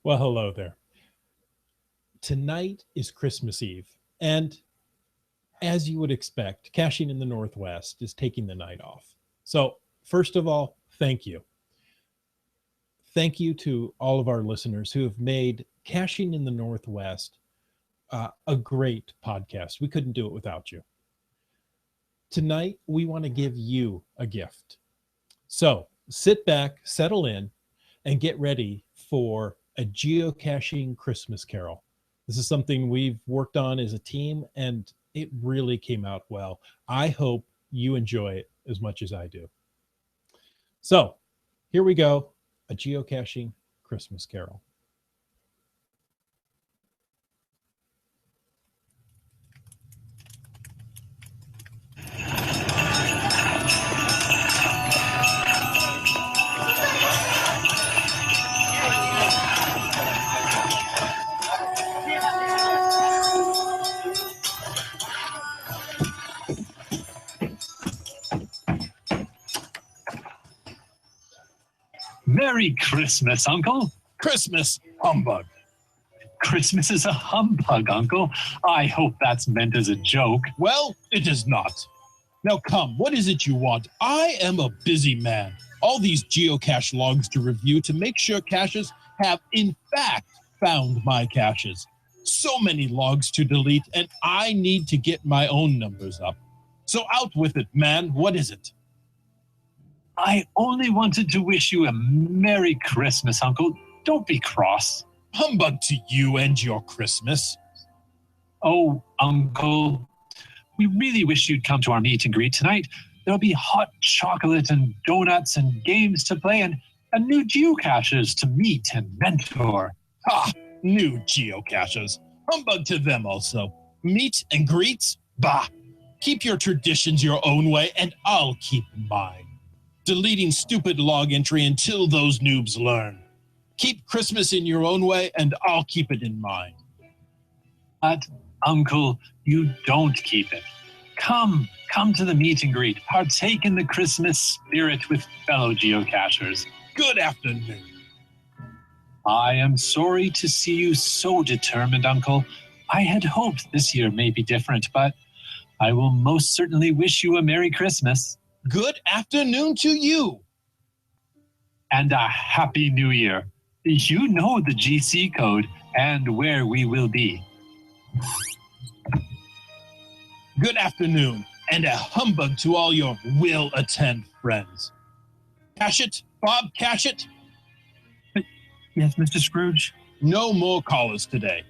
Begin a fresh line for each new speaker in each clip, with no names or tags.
Well, hello there. Tonight is Christmas Eve, and as you would expect, Caching in the Northwest is taking the night off. So, first of all, thank you. Thank you to all of our listeners who have made Caching in the Northwest a great podcast. We couldn't do it without you. Tonight, we want to give you a gift. So, sit back, settle in, and get ready for a geocaching Christmas carol. This is something we've worked on as a team, and it really came out well. I hope you enjoy it as much as I do. So here we go, a geocaching Christmas carol.
Merry Christmas, Uncle.
Christmas humbug.
Christmas is a humbug, Uncle. I hope that's meant as a joke.
Well, it is not. Now come, what is it you want? I am a busy man. All these geocache logs to review to make sure caches have in fact found my caches. So many logs to delete, and I need to get my own numbers up. So out with it, man. What is it?
I only wanted to wish you a Merry Christmas, Uncle. Don't be cross.
Humbug to you and your Christmas.
Oh, Uncle, we really wish you'd come to our meet and greet tonight. There'll be hot chocolate and donuts and games to play and new geocaches to meet and mentor.
Ha! New geocaches. Humbug to them also. Meet and greets? Bah! Keep your traditions your own way, and I'll keep mine. Deleting stupid log entry until those noobs learn. Keep Christmas in your own way, and I'll keep it in mine.
But, Uncle, you don't keep it. Come to the meet and greet. Partake in the Christmas spirit with fellow geocachers.
Good afternoon.
I am sorry to see you so determined, Uncle. I had hoped this year may be different, but I will most certainly wish you a Merry Christmas.
Good afternoon to you.
And a Happy New Year. You know the GC code and where we will be.
Good afternoon, and a humbug to all your will-attend friends. Cash it, Bob, cash it.
Yes, Mr. Scrooge?
No more callers today.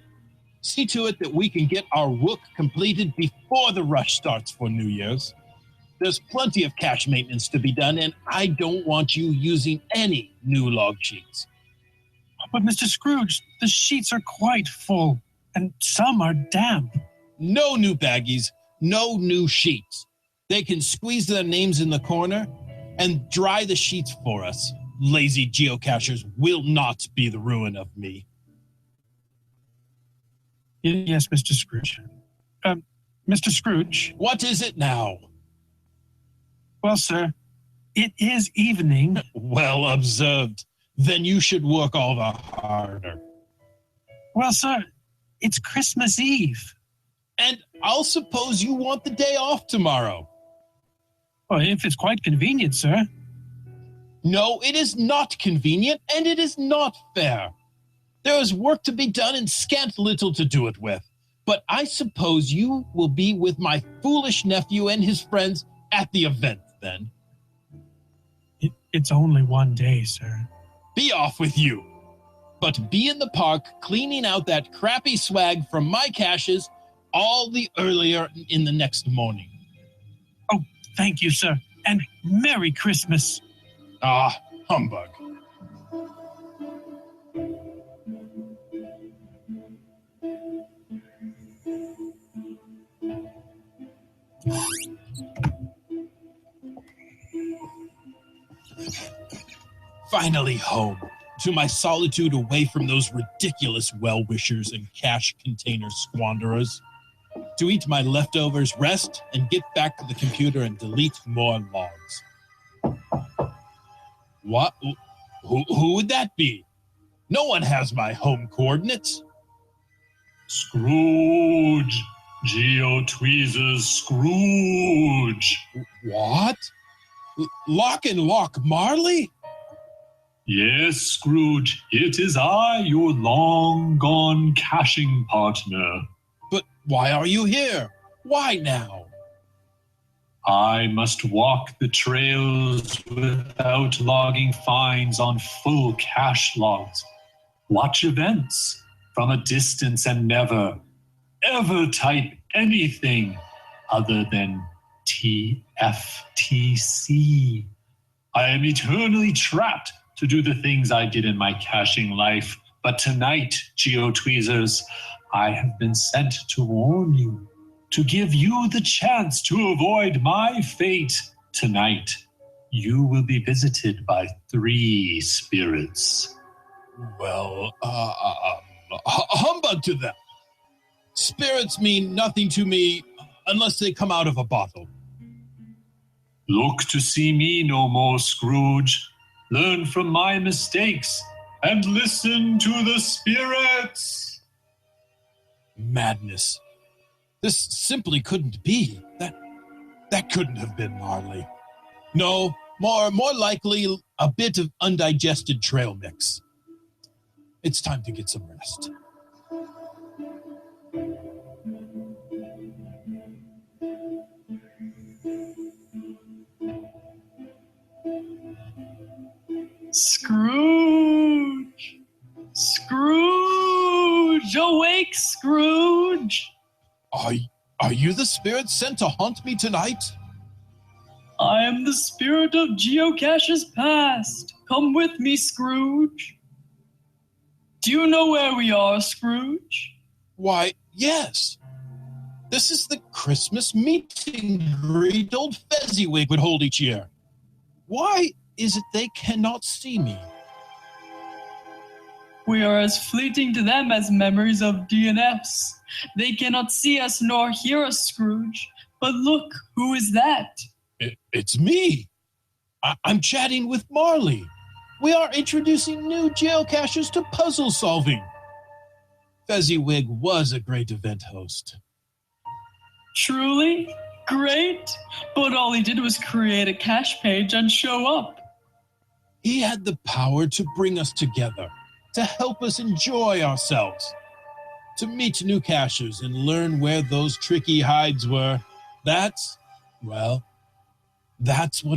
See to it that we can get our work completed before the rush starts for New Year's. There's plenty of cache maintenance to be done, and I don't want you using any new log sheets.
But Mr. Scrooge, the sheets are quite full, and some are damp.
No new baggies, no new sheets. They can squeeze their names in the corner and dry the sheets for us. Lazy geocachers will not be the ruin of me.
Yes, Mr. Scrooge. Mr. Scrooge?
What is it now?
Well, sir, it is evening.
Well observed. Then you should work all the harder.
Well, sir, it's Christmas Eve.
And I'll suppose you want the day off tomorrow.
Well, if it's quite convenient, sir.
No, it is not convenient, and it is not fair. There is work to be done and scant little to do it with. But I suppose you will be with my foolish nephew and his friends at the event, then.
It's only one day, sir.
Be off with you. But be in the park cleaning out that crappy swag from my caches all the earlier in the next morning.
Oh, thank you, sir. And Merry Christmas.
Ah, humbug. Finally home, to my solitude away from those ridiculous well-wishers and cash container squanderers. To eat my leftovers, rest, and get back to the computer and delete more logs. What? Who would that be? No one has my home coordinates.
Scrooge! GeoTweezer's Scrooge!
What? Lock and Lock Marley?
Yes, Scrooge, it is I, your long-gone caching partner.
But why are you here? Why now?
I must walk the trails without logging finds on full cache logs. Watch events from a distance and never, ever type anything other than TFTC. I am eternally trapped to do the things I did in my caching life. But tonight, GeoTweezers, I have been sent to warn you, to give you the chance to avoid my fate. Tonight, you will be visited by 3 spirits.
Well, humbug to them. Spirits mean nothing to me unless they come out of a bottle.
Look to see me no more, Scrooge. Learn from my mistakes and listen to the spirits.
Madness. This simply couldn't be. That couldn't have been Marley. No, more likely a bit of undigested trail mix. It's time to get some rest.
Scrooge! Scrooge! Awake, Scrooge!
Are you the spirit sent to haunt me tonight?
I am the spirit of Geocache's past. Come with me, Scrooge. Do you know where we are, Scrooge?
Why, yes. This is the Christmas meet and greet old Fezziwig would hold each year. Why is it they cannot see me?
We are as fleeting to them as memories of DNFs. They cannot see us nor hear us, Scrooge. But look, who is that?
It's me. I'm chatting with Marley. We are introducing new geocaches to puzzle solving. Fezziwig was a great event host.
Truly? Great? But all he did was create a cache page and show up.
He had the power to bring us together, to help us enjoy ourselves, to meet new caches and learn where those tricky hides were. That's what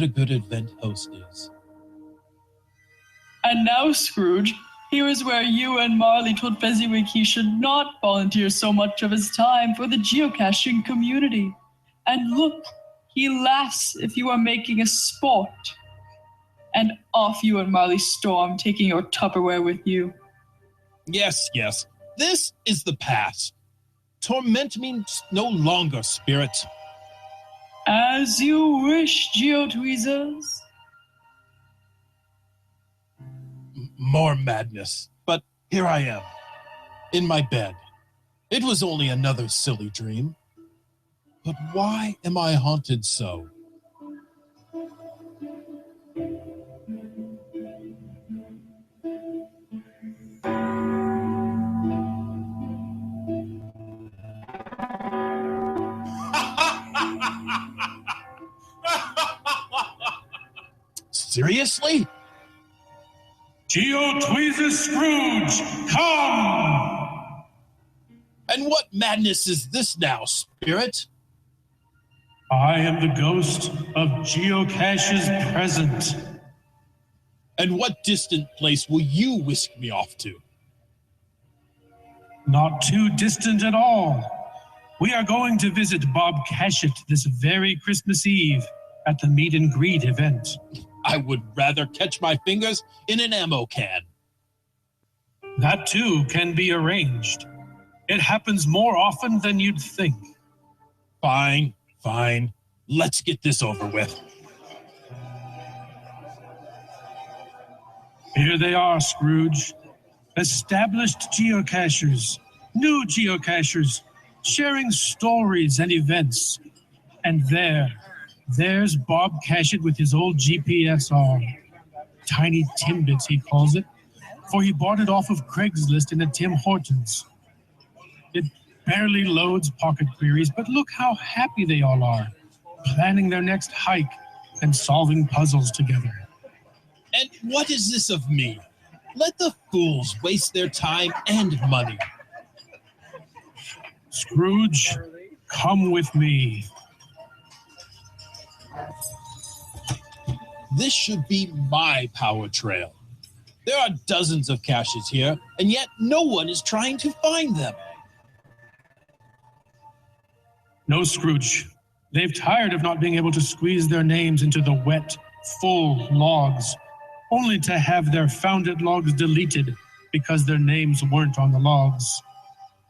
a good event host is.
And now, Scrooge, here is where you and Marley told Fezziwig he should not volunteer so much of his time for the geocaching community. And look, he laughs if you are making a sport. And off you and Marley storm, taking your Tupperware with you.
Yes. This is the past. Torment me no longer, spirit.
As you wish, GeoTweezers.
More madness. But here I am, in my bed. It was only another silly dream. But why am I haunted so? Seriously?
GeoTweezer Scrooge, come!
And what madness is this now, spirit?
I am the ghost of Geocache's present.
And what distant place will you whisk me off to?
Not too distant at all. We are going to visit Bob Cashett this very Christmas Eve at the meet and greet event.
I would rather catch my fingers in an ammo can.
That too can be arranged. It happens more often than you'd think.
Fine. Let's get this over with.
Here they are, Scrooge. Established geocachers, new geocachers, sharing stories and events. And there's Bob Cashett with his old GPS arm. Tiny Timbits, he calls it. for he bought it off of Craigslist in a Tim Hortons. It barely loads pocket queries, but look how happy they all are, planning their next hike and solving puzzles together.
And what is this of me? Let the fools waste their time and money.
Scrooge, come with me.
This should be my power trail. There are dozens of caches here, and yet no one is trying to find them.
No, Scrooge. They've tired of not being able to squeeze their names into the wet, full logs, only to have their founded logs deleted because their names weren't on the logs.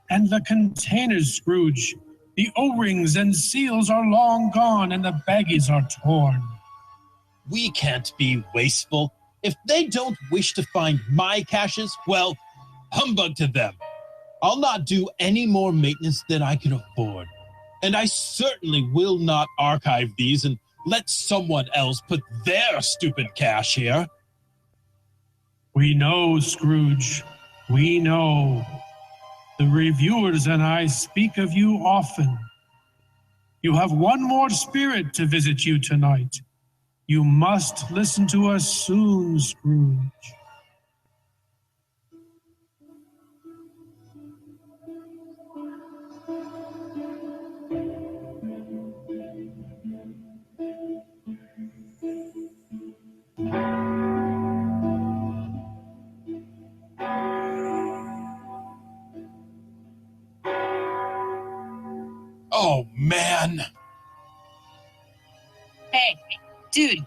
And the containers, Scrooge. The O-rings and seals are long gone, and the baggies are torn.
We can't be wasteful. If they don't wish to find my caches, well, humbug to them. I'll not do any more maintenance than I can afford. And I certainly will not archive these and let someone else put their stupid cache here.
We know, Scrooge. We know. The reviewers and I speak of you often. You have one more spirit to visit you tonight. You must listen to us soon, Scrooge.
Oh, man.
Hey, dude,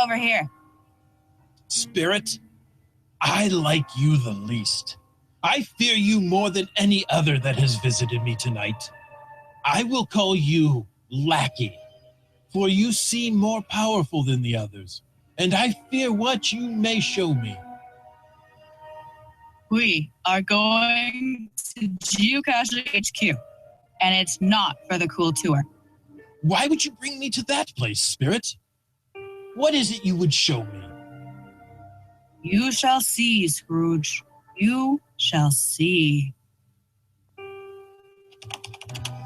over here.
Spirit, I like you the least. I fear you more than any other that has visited me tonight. I will call you Lackey, for you seem more powerful than the others, and I fear what you may show me.
We are going to Geocaching HQ, and it's not for the cool tour.
Why would you bring me to that place, Spirit? What is it you would show me?
You shall see, Scrooge. You shall see.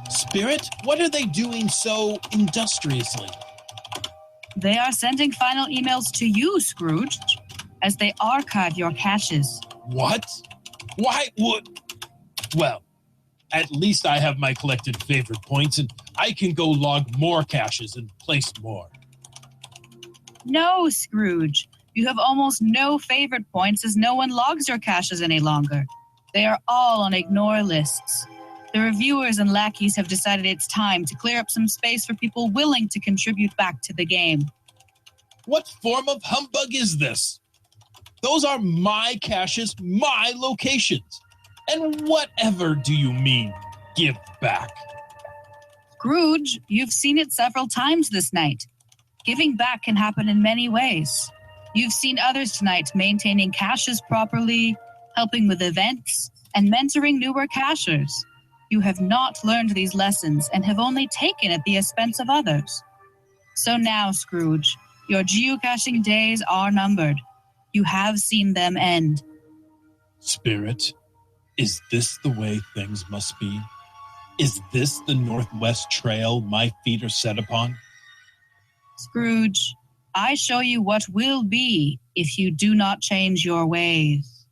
Spirit, what are they doing so industriously?
They are sending final emails to you, Scrooge, as they archive your caches.
What? Why would... Well, at least I have my collected favorite points, and I can go log more caches and place more.
No, Scrooge. You have almost no favorite points as no one logs your caches any longer. They are all on ignore lists. The reviewers and lackeys have decided it's time to clear up some space for people willing to contribute back to the game.
What form of humbug is this? Those are my caches, my locations. And whatever do you mean, give back?
Scrooge, you've seen it several times this night. Giving back can happen in many ways. You've seen others tonight maintaining caches properly, helping with events, and mentoring newer cachers. You have not learned these lessons and have only taken at the expense of others. So now, Scrooge, your geocaching days are numbered. You have seen them end.
Spirit, is this the way things must be? Is this the NorthWest Trail my feet are set upon?
Scrooge, I show you what will be if you do not change your ways.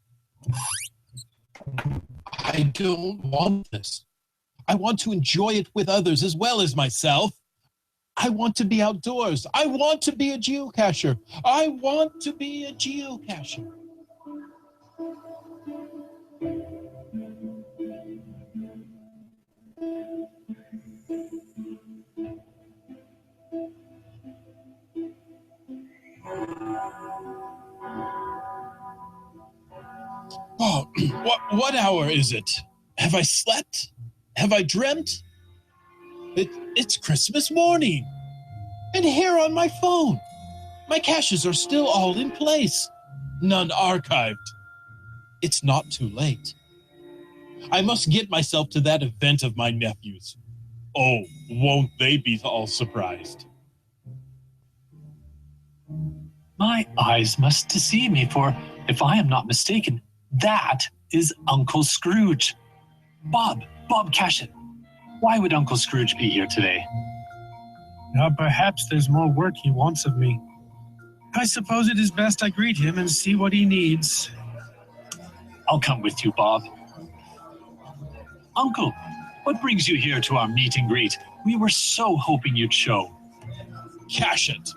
I don't want this. I want to enjoy it with others as well as myself. I want to be outdoors. I want to be a geocacher. I want to be a geocacher. Oh, what hour is it? Have I slept? Have I dreamt? It's Christmas morning. And here on my phone, my caches are still all in place, none archived. It's not too late. I must get myself to that event of my nephew's. Oh, won't they be all surprised?
My eyes must deceive me, for If I am not mistaken, that is Uncle Scrooge. Bob Cashin, why would Uncle Scrooge be here today?
Now perhaps there's more work he wants of me. I suppose it is best I greet him and see what he needs.
I'll come with you, Bob. Uncle, what brings you here to our meet and greet? We were so hoping you'd show.
Cash it.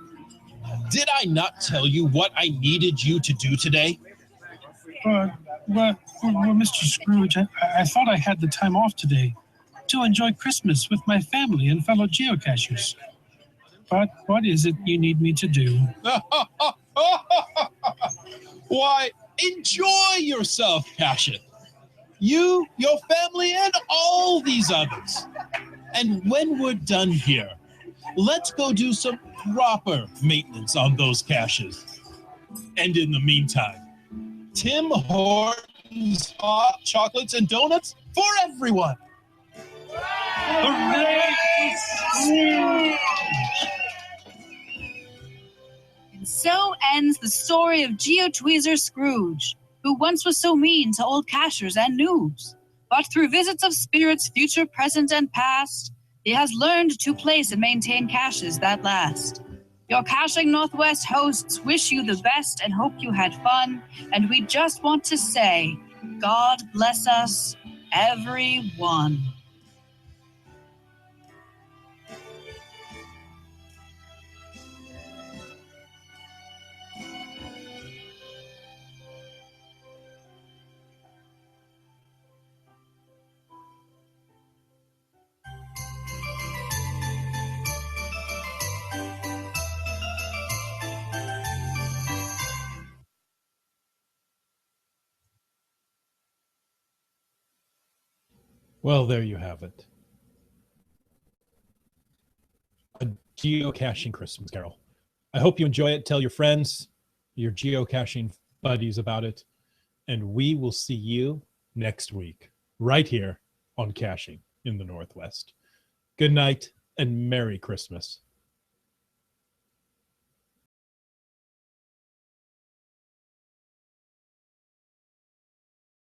Did I not tell you what I needed you to do today?
Well, Mr. Scrooge, I thought I had the time off today to enjoy Christmas with my family and fellow geocachers. But what is it you need me to do?
Why, enjoy yourself, Cash it. You, your family, and all these others. And when we're done here, let's go do some proper maintenance on those caches. And in the meantime, Tim Hortons hot chocolates and donuts for everyone.
Hooray!
And so ends the story of GeoTweezer Scrooge, who once was so mean to old cachers and noobs. But through visits of spirits, future, present, and past, he has learned to place and maintain caches that last. Your Caching Northwest hosts wish you the best and hope you had fun. And we just want to say, God bless us, everyone.
Well, there you have it. A geocaching Christmas carol. I hope you enjoy it. Tell your friends, your geocaching buddies about it. And we will see you next week, right here on Caching in the Northwest. Good night and Merry Christmas.